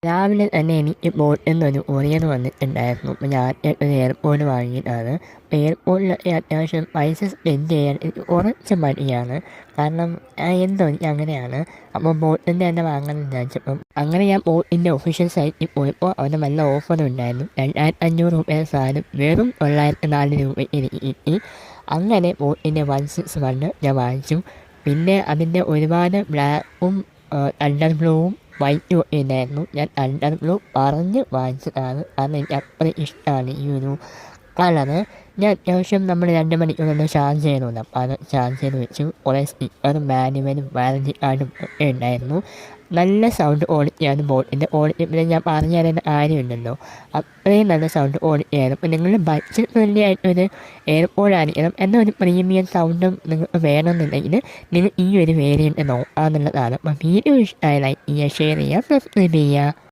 രാവിലെ തന്നെ എനിക്ക് ബോട്ടിൽ നിന്നൊരു കൊറിയർ വന്നിട്ടുണ്ടായിരുന്നു. അപ്പോൾ ഞാൻ ഒരു എയർപോഡ് വാങ്ങിയതാണ്. അപ്പോൾ എയർപോഡിലൊക്കെ അത്യാവശ്യം പൈസ സ്പെൻഡ് ചെയ്യാൻ എനിക്ക് കുറച്ച് മടിയാണ്. കാരണം എന്തോ എനിക്ക് അങ്ങനെയാണ്. അപ്പോൾ ബോട്ടിൻ്റെ തന്നെ വാങ്ങാമെന്ന് വിചാരിച്ചപ്പം അങ്ങനെ ഞാൻ ബോട്ടിൻ്റെ ഒഫീഷ്യൽ സൈറ്റിൽ പോയപ്പോൾ അവിടെ നല്ല ഓഫർ ഉണ്ടായിരുന്നു. 2500 സാധനം വെറും 904 രൂപയ്ക്ക് എനിക്ക് കിട്ടി. അങ്ങനെ ബോട്ടിൻ്റെ 161 ഞാൻ വാങ്ങിച്ചു. പിന്നെ അതിൻ്റെ ഒരുപാട് ബ്ലാക്കും അണ്ടർ ബ്ലൂവും വൈറ്റും ഒക്കെ ഉണ്ടായിരുന്നു. ഞാൻ അണ്ടർ ബ്ലൂ പറഞ്ഞ് വാങ്ങിച്ചതാണ്. കാരണം എനിക്ക് അത്രയും ഇഷ്ടമാണ് ഈ ഒരു കളറ്. ഞാൻ അത്യാവശ്യം നമ്മൾ 2 മണിക്കൂറൊന്ന് ചാർജ് ചെയ്യണമല്ലോ. അപ്പോൾ അത് ചാർജ് ചെയ്ത് വെച്ചു. കുറേ സ്റ്റിക്കറും മാനുവലും വാറൻറ്റി കാർഡും ഒക്കെ ഉണ്ടായിരുന്നു. നല്ല സൗണ്ട് ക്വാളിറ്റിയാണ് ബോട്ടിൻ്റെ ക്വാളിറ്റി. പിന്നെ ഞാൻ പറഞ്ഞു തരുന്ന കാര്യമുണ്ടല്ലോ, അത്രയും നല്ല സൗണ്ട് ക്വാളിറ്റിയായിരുന്നു. അപ്പോൾ നിങ്ങൾ ബഡ്ജറ്റ് ഫ്രണ്ട്ലി ആയിട്ടൊരു എയർപോഡ് ആയിരിക്കണം എന്നൊരു പ്രീമിയം സൗണ്ടും നിങ്ങൾക്ക് വേണമെന്നുണ്ടെങ്കിൽ നിങ്ങൾ ഈ ഒരു വേരിയൻറ്റ് നോക്കാമെന്നുള്ളതാണ്. അപ്പോൾ വീഡിയോ ഇഷ്ടമായി ലൈക്ക് ചെയ്യുക, ഷെയർ ചെയ്യുക, സബ്സ്ക്രൈബ് ചെയ്യുക.